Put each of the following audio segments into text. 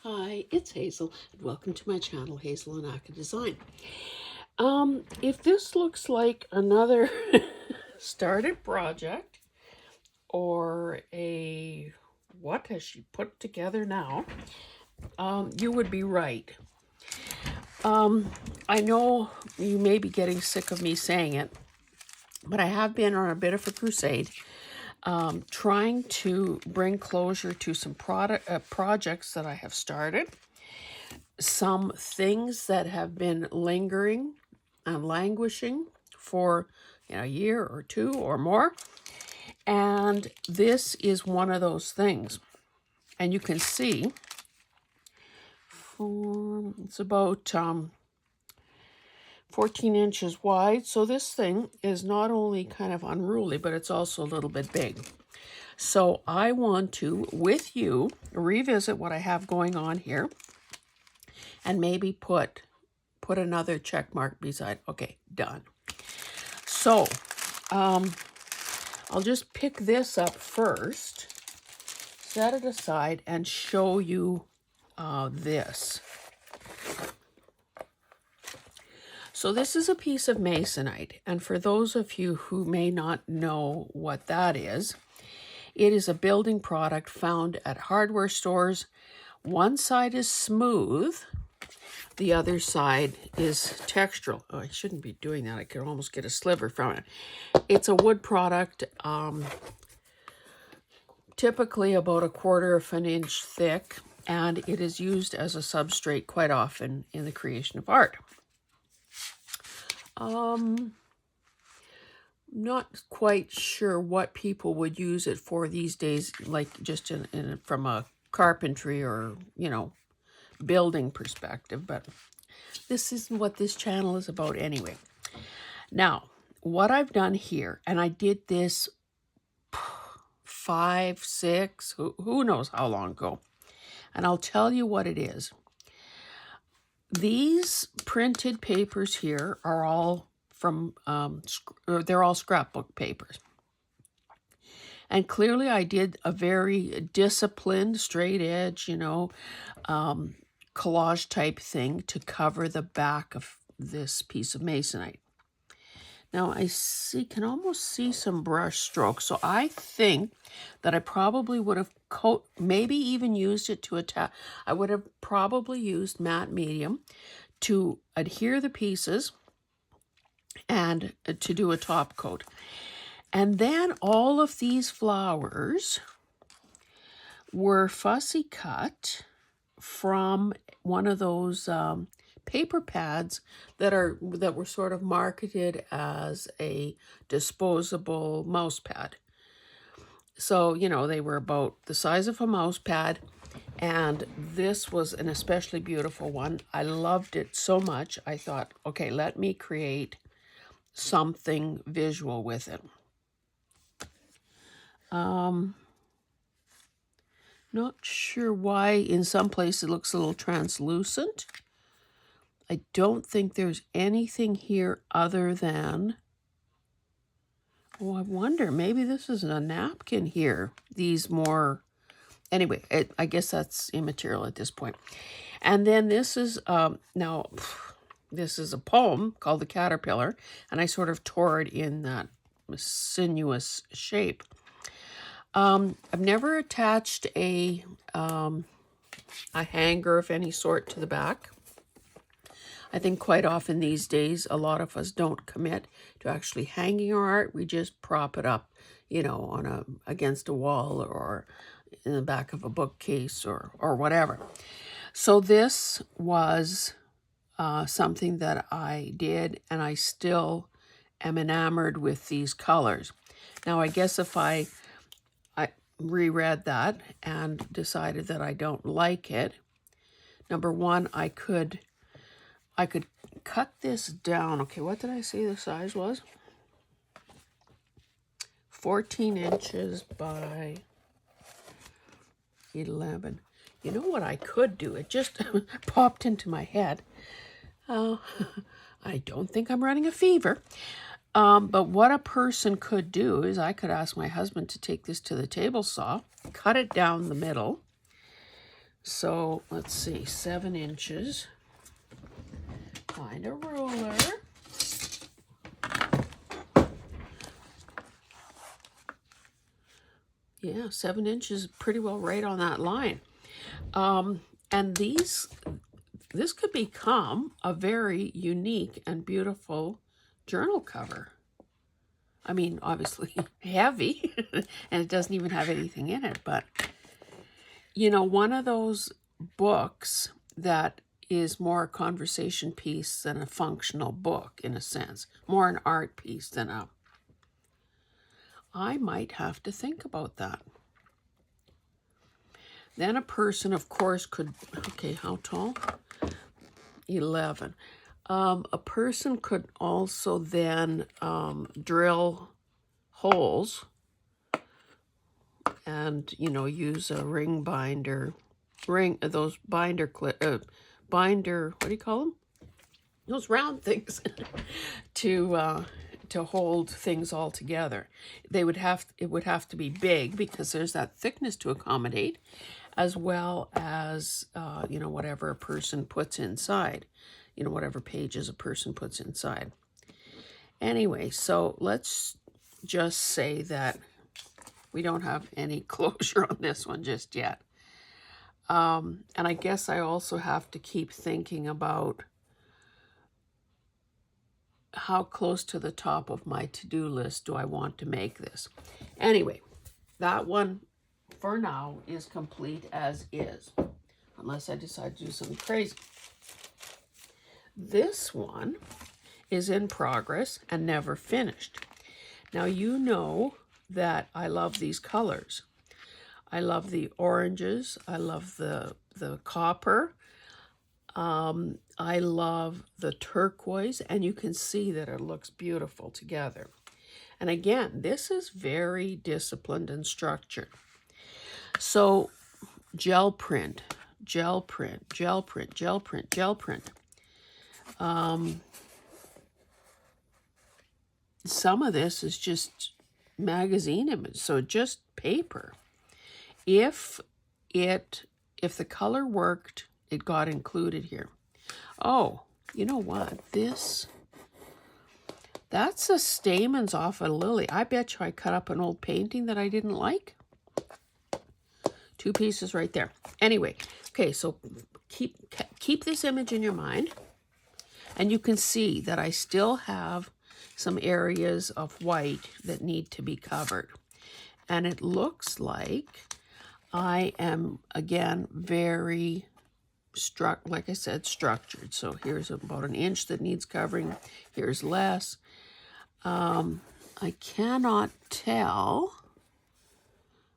Hi, it's Hazel, and welcome to my channel, Hazel and Aka Design. If this looks like another started project or a what has she put together now, you would be right. I know you may be getting sick of me saying it, but I have been on a bit of a crusade trying to bring closure to some projects that I have started. Some things that have been lingering and languishing for a year or two or more. And this is one of those things. And you can see it's about 14 inches wide. So this thing is not only kind of unruly, but it's also a little bit big. So I want to, with you, revisit what I have going on here and maybe put another check mark beside. Okay, done. So I'll just pick this up first, set it aside, and show you this. So this is a piece of Masonite, and for those of you who may not know what that is, it is a building product found at hardware stores. One side is smooth, the other side is textural. Oh, I shouldn't be doing that. I could almost get a sliver from it. It's a wood product, typically about 1/4 of an inch thick, and it is used as a substrate quite often in the creation of art. Not quite sure what people would use it for these days, like just from a carpentry or, building perspective, but this is what this channel is about anyway. Now, what I've done here, and I did this 5, 6, who knows how long ago, and I'll tell you what it is. These printed papers here are all from, they're all scrapbook papers. And clearly I did a very disciplined, straight edge, collage type thing to cover the back of this piece of Masonite. Now I can almost see some brush strokes. So I think that I probably would have maybe even used it to attach. I would have probably used matte medium to adhere the pieces and to do a top coat. And then all of these flowers were fussy cut from one of those paper pads that were sort of marketed as a disposable mouse pad. So, they were about the size of a mouse pad, and this was an especially beautiful one. I loved it so much. I thought, okay, let me create something visual with it. Not sure why in some places it looks a little translucent. I don't think there's anything here other than, I wonder, maybe this is a napkin here. These more, anyway, I guess that's immaterial at this point. And then this is, this is a poem called The Caterpillar, and I sort of tore it in that sinuous shape. I've never attached a hanger of any sort to the back. I think quite often these days, a lot of us don't commit to actually hanging our art. We just prop it up, against a wall or in the back of a bookcase or whatever. So this was something that I did, and I still am enamored with these colors. Now, I guess if I reread that and decided that I don't like it, number one, I could cut this down. Okay, what did I say the size was? 14 inches by 11. You know what I could do? It just popped into my head. I don't think I'm running a fever. But what a person could do is I could ask my husband to take this to the table saw, cut it down the middle, So let's see, 7 inches. Find a ruler. Yeah, 7 inches, pretty well right on that line. And this could become a very unique and beautiful journal cover. I mean, obviously heavy, and it doesn't even have anything in it, but you know, one of those books that is more a conversation piece than a functional book, in a sense, more an art piece than a... I might have to think about that. Then a person, of course, could... Okay, how tall? 11. A person could also then drill holes and, you know, use a ring binder, those binder, what do you call them? Those round things to hold things all together. It would have to be big because there's that thickness to accommodate, as well as, you know, whatever a person puts inside, you know, whatever pages a person puts inside. Anyway, so let's just say that we don't have any closure on this one just yet. And I guess I also have to keep thinking about how close to the top of my to-do list do I want to make this. Anyway, that one for now is complete as is, unless I decide to do something crazy. This one is in progress and never finished. Now, you know that I love these colors. I love the oranges. I love the copper. I love the turquoise, and you can see that it looks beautiful together. And again, this is very disciplined and structured. So gel print, gel print, gel print, gel print, gel print. Some of this is just magazine image, so just paper. If the color worked, it got included here. Oh, you know what? That's the stamens off a lily. I bet you I cut up an old painting that I didn't like. 2 pieces right there. Anyway, okay, so keep this image in your mind, and you can see that I still have some areas of white that need to be covered. And it looks like I am, again, very like I said, structured. So here's about 1 inch that needs covering. Here's less. I cannot tell.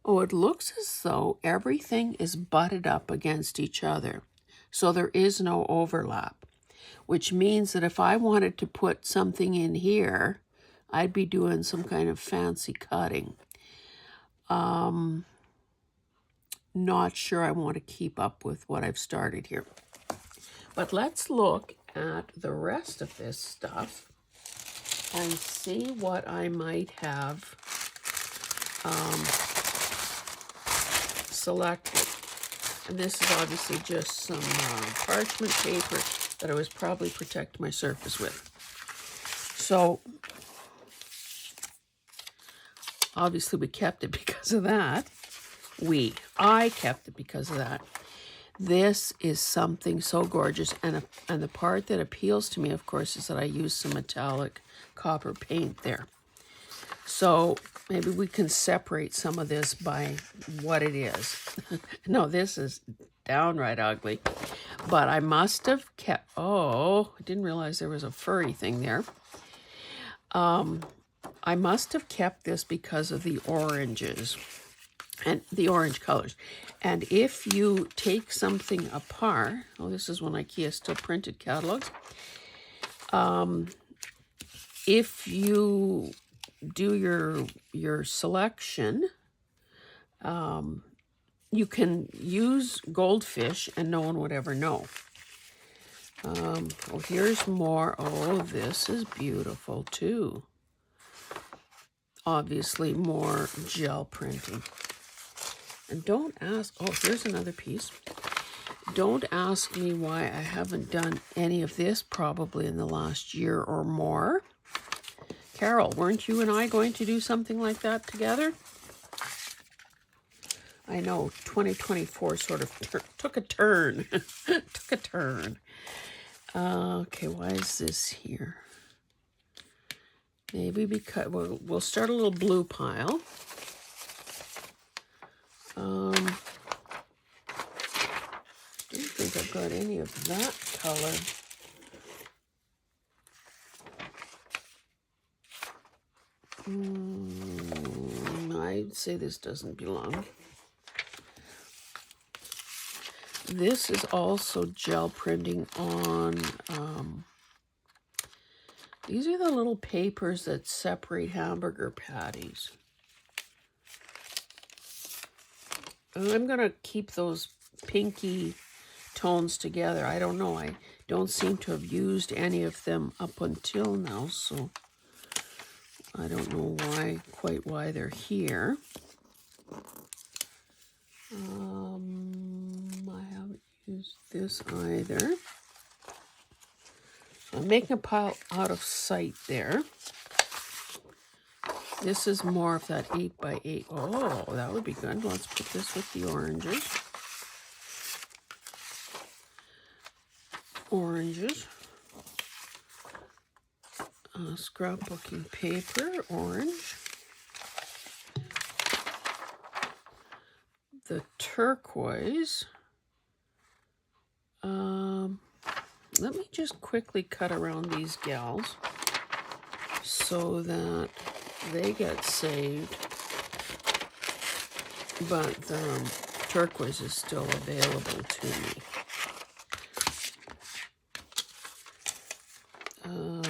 Oh, it looks as though everything is butted up against each other. So there is no overlap, which means that if I wanted to put something in here, I'd be doing some kind of fancy cutting. Not sure I want to keep up with what I've started here. But let's look at the rest of this stuff and see what I might have selected. And this is obviously just some parchment paper that I was probably protecting my surface with. So obviously we kept it because of that. I kept it because of that. This is something so gorgeous, and the part that appeals to me, of course, is that I use some metallic copper paint there. So maybe we can separate some of this by what it is. No, this is downright ugly, but I must have kept... Oh, I didn't realize there was a furry thing there. I must have kept this because of the oranges and the orange colors. And if you take something apart, oh, this is when IKEA still printed catalogs. If you do your selection, you can use goldfish and no one would ever know. Oh, here's more. Oh, this is beautiful too. Obviously more gel printing. And don't ask, oh, here's another piece. Don't ask me why I haven't done any of this probably in the last year or more. Carol, weren't you and I going to do something like that together? I know 2024 sort of took a turn. Took a turn. Okay, why is this here? Maybe because we'll start a little blue pile. I don't think I've got any of that color. I'd say this doesn't belong. This is also gel printing on, these are the little papers that separate hamburger patties. And I'm going to keep those pinky tones together. I don't know. I don't seem to have used any of them up until now, so I don't know quite why they're here. I haven't used this either. So I'm making a pile out of sight there. This is more of that 8x8. Oh, that would be good. Let's put this with the oranges. Scrapbooking paper, orange. The turquoise. Let me just quickly cut around these gals so that they get saved, but the turquoise is still available to me. I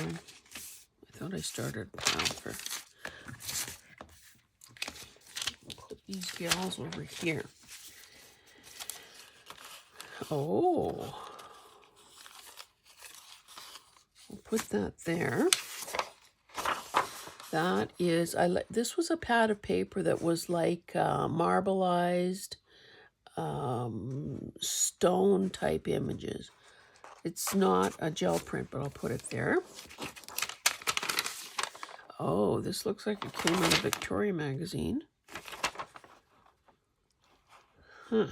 thought I started pile for. Put these gals over here. Oh, we'll put that there. That is, this was a pad of paper that was like marbleized stone type images. It's not a gel print, but I'll put it there. Oh, this looks like it came out of Victoria magazine. Huh.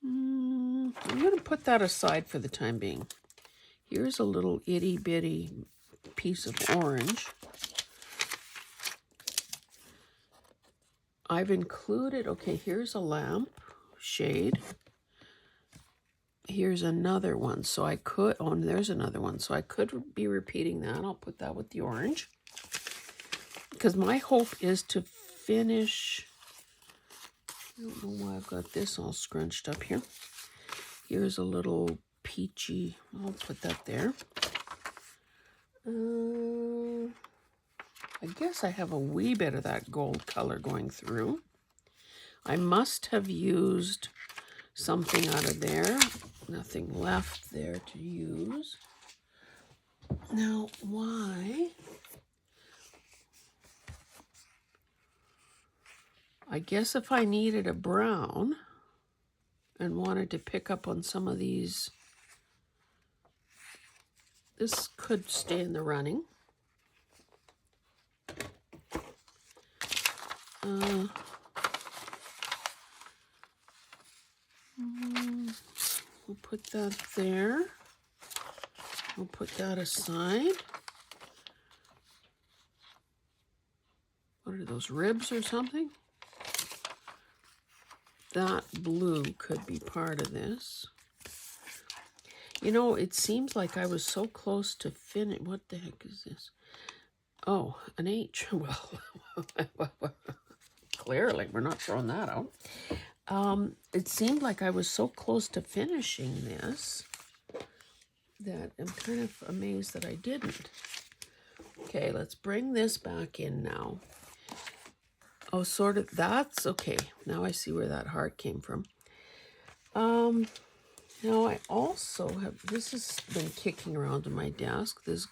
I'm going to put that aside for the time being. Here's a little itty bitty piece of orange. I've included, okay, here's a lamp shade. Here's another one. So I could, oh, and there's another one. So I could be repeating that. I'll put that with the orange. Because my hope is to finish, I don't know why I've got this all scrunched up here. Here's a little peachy, I'll put that there. I guess I have a wee bit of that gold color going through. I must have used something out of there. Nothing left there to use. Now, why? I guess if I needed a brown and wanted to pick up on some of these, this could stay in the running. We'll put that there. We'll put that aside. What are those, ribs or something? That blue could be part of this. You know, it seems like I was so close to finish. What the heck is this? Oh, an H. Well, clearly we're not throwing that out. It seemed like I was so close to finishing this that I'm kind of amazed that I didn't. Okay, let's bring this back in now. Oh, sort of, that's okay. Now I see where that heart came from. Now I also have, this has been kicking around in my desk, this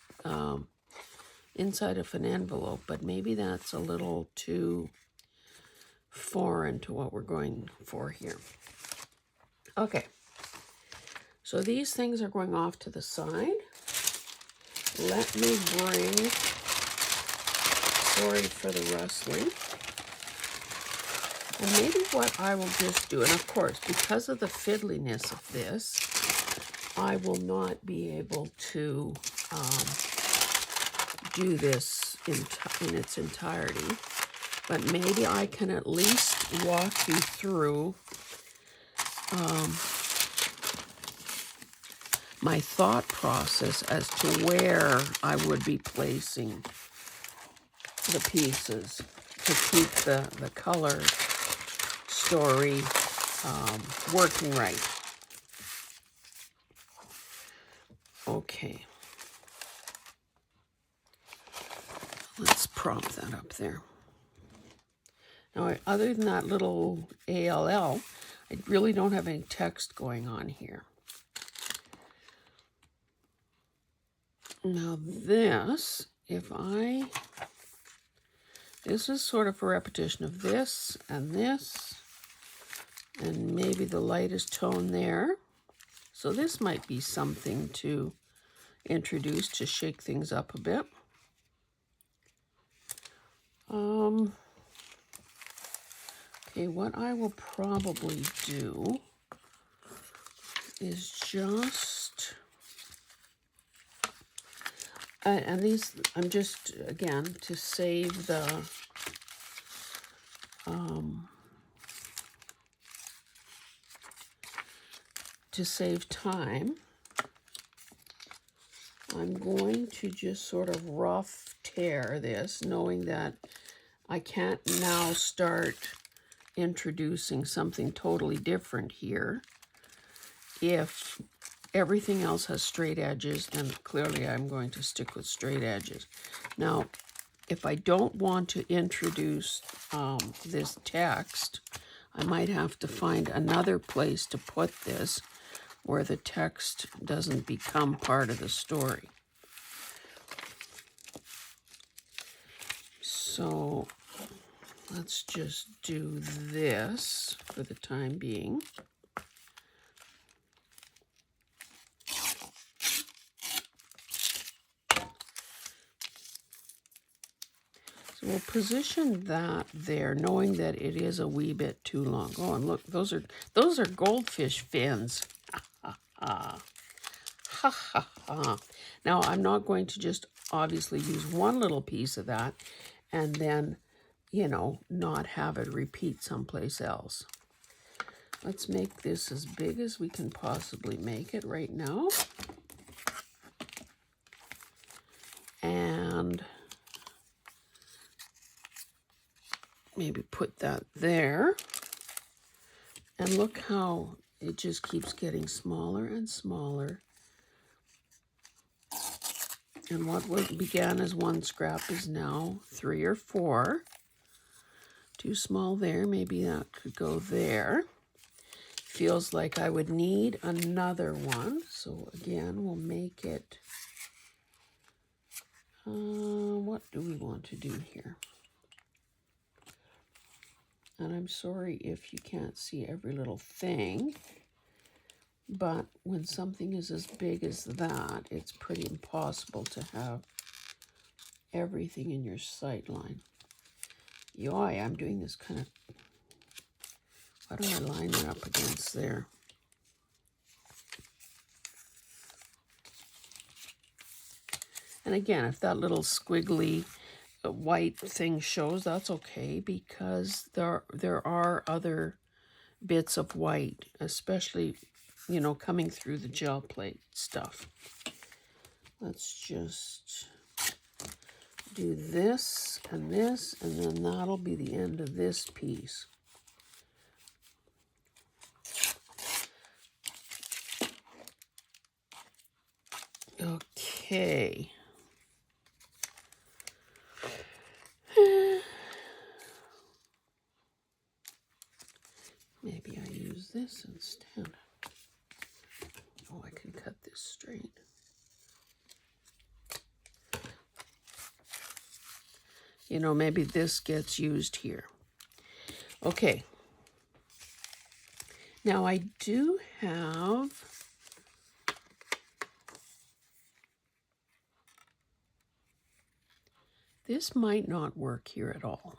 inside of an envelope, but maybe that's a little too foreign to what we're going for here. Okay, so these things are going off to the side. Let me bring, sorry for the rustling. And maybe what I will just do, and of course, because of the fiddliness of this, I will not be able to do this in its entirety. But maybe I can at least walk you through my thought process as to where I would be placing the pieces to keep the color story working right. Okay. Let's prop that up there. Now, other than that little ALL, I really don't have any text going on here. Now this, this is sort of a repetition of this, and maybe the lightest tone there. So this might be something to introduce to shake things up a bit. Okay, what I will probably do is just, and these, I'm just, again, to save the, to save time, I'm going to just sort of rough tear this, knowing that I can't now start introducing something totally different here. If everything else has straight edges, then clearly I'm going to stick with straight edges. Now, if I don't want to introduce this text, I might have to find another place to put this where the text doesn't become part of the story. So let's just do this for the time being. So we'll position that there, knowing that it is a wee bit too long. Oh, and look, those are goldfish fins. Ha ha ha. Now I'm not going to just obviously use one little piece of that and then, you know, not have it repeat someplace else. Let's make this as big as we can possibly make it right now. And maybe put that there. And look how it just keeps getting smaller and smaller. And what began as one scrap is now 3 or 4. Too small there, maybe that could go there. Feels like I would need another one. So again, we'll make it, what do we want to do here? And I'm sorry if you can't see every little thing, but when something is as big as that, it's pretty impossible to have everything in your sight line. Yoy, I'm doing this kind of, why don't I line it up against there? And again, if that little squiggly white thing shows, that's okay, because there are other bits of white, especially, you know, coming through the gel plate stuff. Let's just do this, and then that'll be the end of this piece. Okay. Maybe I use this instead. Oh, I can cut this straight. You know, maybe this gets used here. Okay. Now I do have this might not work here at all.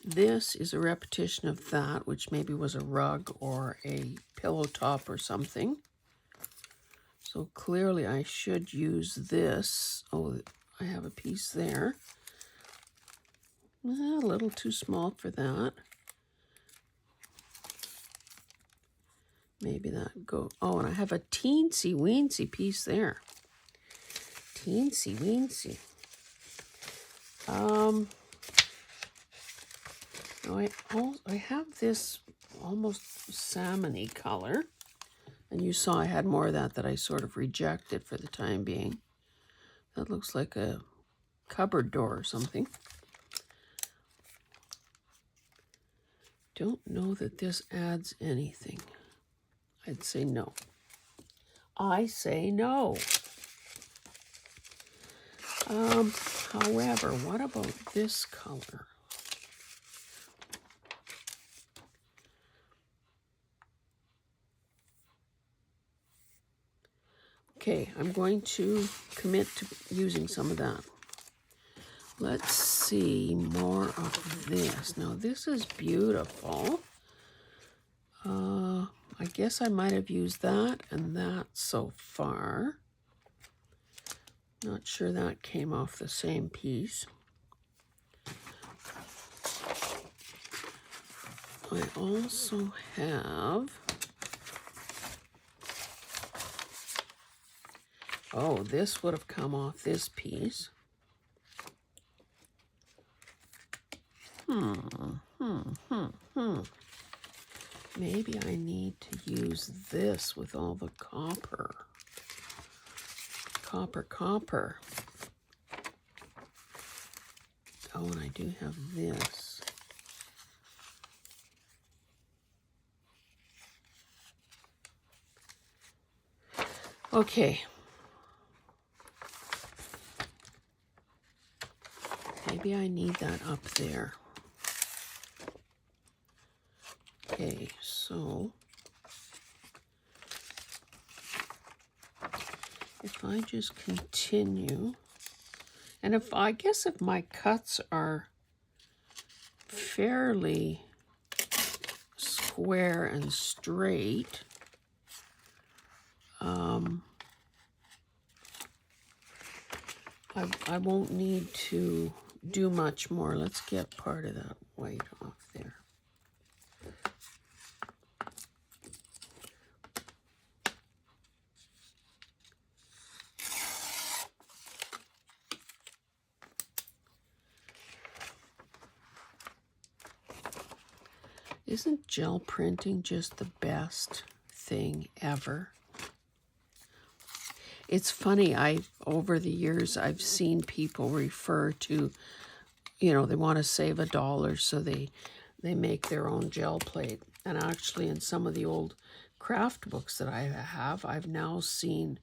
This is a repetition of that, which maybe was a rug or a pillow top or something. So clearly I should use this. Oh, I have a piece there. A little too small for that. Maybe that go. Oh, and I have a teensy weensy piece there. Teensy weensy. I have this almost salmon-y color, and you saw I had more of that I sort of rejected for the time being. That looks like a cupboard door or something. Don't know that this adds anything. I'd say no. I say no. However, what about this color? Okay, I'm going to commit to using some of that. Let's see more of this. Now, this is beautiful. I guess I might have used that and that so far. Not sure that came off the same piece. I also have, oh, this would have come off this piece. Maybe I need to use this with all the copper. Copper. Oh, and I do have this. Okay. Maybe I need that up there. Okay, so if I just continue, and I guess if my cuts are fairly square and straight, I won't need to do much more. Let's get part of that white off there. Isn't gel printing just the best thing ever? It's funny, over the years, I've seen people refer to, they want to save $1, so they make their own gel plate. And actually, in some of the old craft books that I have, I've now seen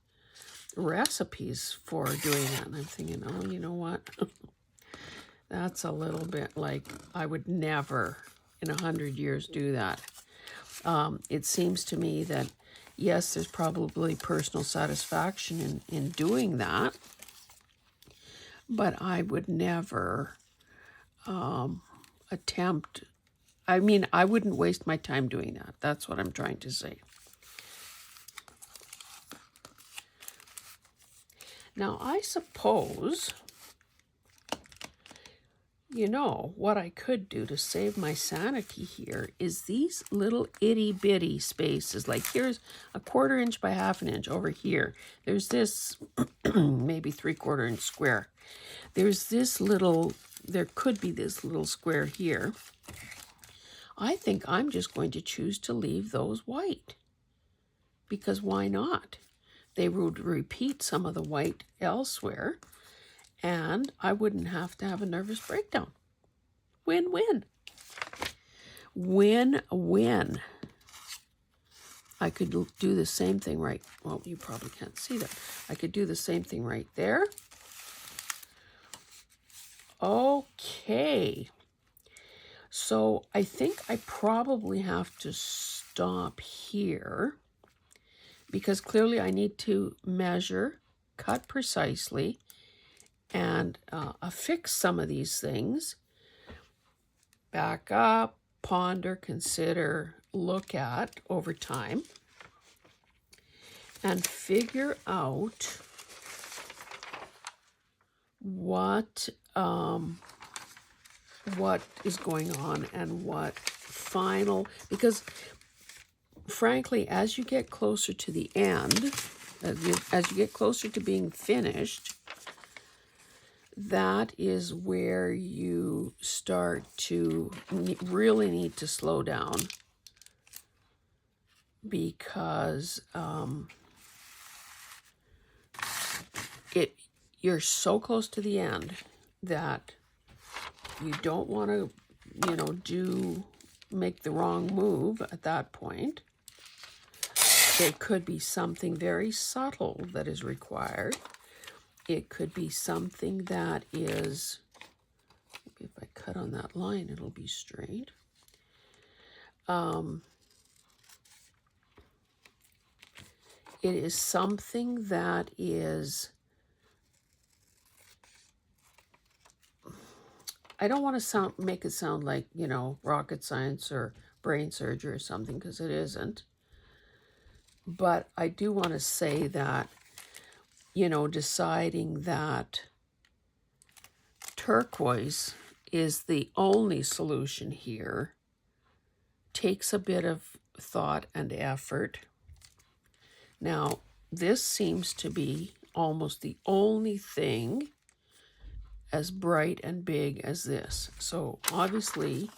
recipes for doing that. And I'm thinking, oh, you know what? That's a little bit like, I would never in 100 years do that. It seems to me that, yes, there's probably personal satisfaction in doing that, but I would never attempt, I wouldn't waste my time doing that. That's what I'm trying to say. Now, I suppose, what I could do to save my sanity here is these little itty bitty spaces. Like here's a 1/4 inch by 1/2 inch over here. There's this maybe 3/4 inch square. There's this little, there could be this little square here. I think I'm just going to choose to leave those white. Because why not? They would repeat some of the white elsewhere, and I wouldn't have to have a nervous breakdown. Win-win. Win-win. I could do the same thing right. Well, you probably can't see that. I could do the same thing right there. Okay. So I think I probably have to stop here because clearly I need to measure, cut precisely, and affix some of these things. Back up, ponder, consider, look at over time, and figure out what is going on and what final, because frankly, as you get closer to the end, as you get closer to being finished, that is where you start to really need to slow down, because you're so close to the end that you don't want to, make the wrong move at that point. There could be something very subtle that is required. It could be something that is, maybe if I cut on that line, it'll be straight. It is something that is, I don't want to make it sound like, rocket science or brain surgery or something, because it isn't. But I do want to say that, deciding that turquoise is the only solution here takes a bit of thought and effort. Now, this seems to be almost the only thing as bright and big as this. So obviously,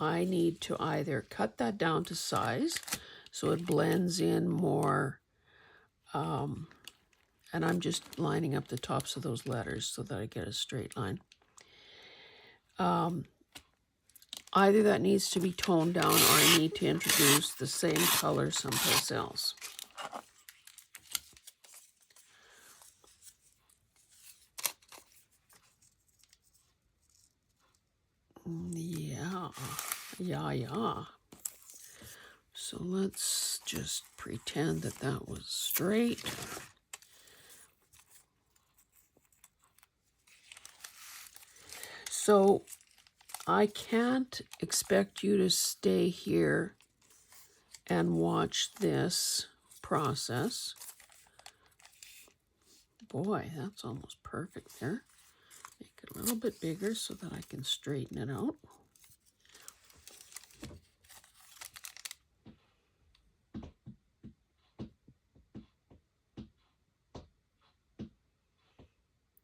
I need to either cut that down to size so it blends in more, and I'm just lining up the tops of those letters so that I get a straight line. Either that needs to be toned down or I need to introduce the same color someplace else. Yeah. So let's just pretend that that was straight. So I can't expect you to stay here and watch this process. Boy, that's almost perfect there. Make it a little bit bigger so that I can straighten it out.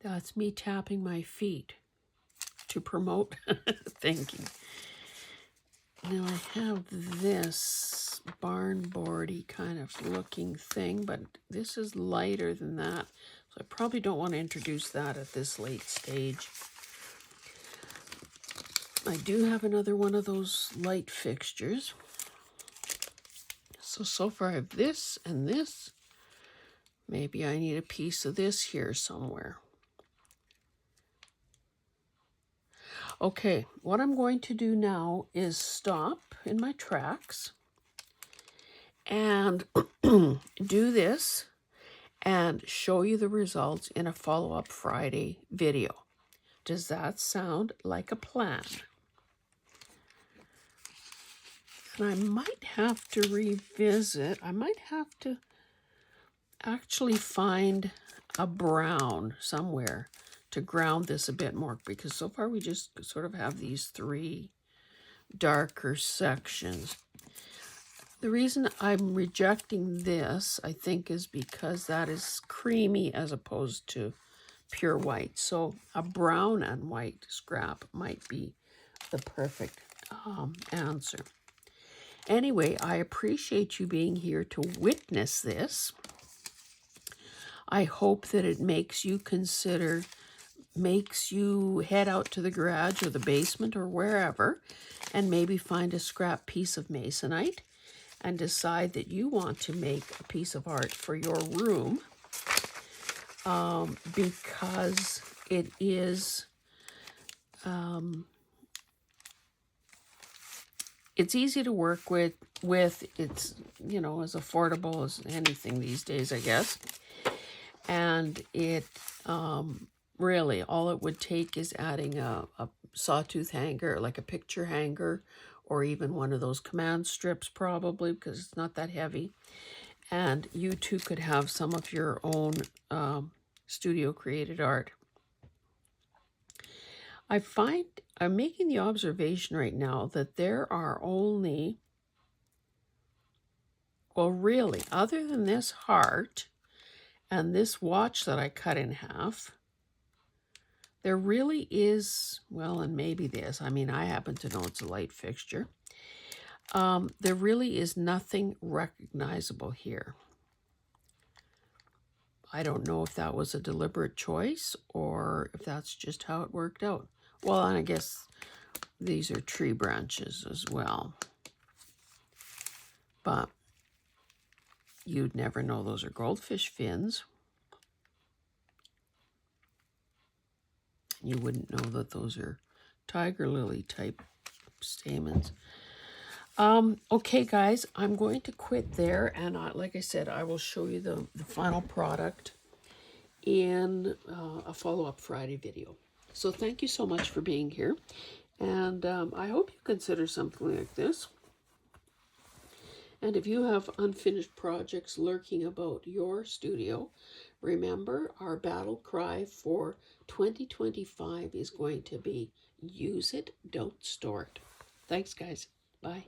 That's me tapping my feet to promote thinking. Now I have this barn boardy kind of looking thing, but this is lighter than that. So I probably don't want to introduce that at this late stage. I do have another one of those light fixtures. So far I have this and this. Maybe I need a piece of this here somewhere. Okay, what I'm going to do now is stop in my tracks and do this and show you the results in a follow-up Friday video. Does that sound like a plan? And I might have to revisit, I might have to actually find a brown somewhere to ground this a bit more, because so far we just sort of have these three darker sections. The reason I'm rejecting this, I think, is because that is creamy as opposed to pure white. So a brown and white scrap might be the perfect answer. Anyway, I appreciate you being here to witness this. I hope that it makes you consider, makes you head out to the garage or the basement or wherever and maybe find a scrap piece of Masonite and decide that you want to make a piece of art for your room, because it is it's easy to work with. It's, you know, as affordable as anything these days, I guess. And it really, all it would take is adding a sawtooth hanger, like a picture hanger, or even one of those command strips probably, because it's not that heavy. And you too could have some of your own studio created art. I'm making the observation right now that there are only, well, really, other than this heart and this watch that I cut in half, there really is, well, and maybe this, I mean, I happen to know it's a light fixture. There really is nothing recognizable here. I don't know if that was a deliberate choice or if that's just how it worked out. Well, and I guess these are tree branches as well. But you'd never know those are goldfish fins. You wouldn't know that those are tiger lily type stamens. Okay, guys, I'm going to quit there. And like I said, I will show you the final product in a follow-up Friday video. So thank you so much for being here. And I hope you consider something like this. And if you have unfinished projects lurking about your studio, remember our battle cry for 2025 is going to be use it, don't store it. Thanks, guys. Bye.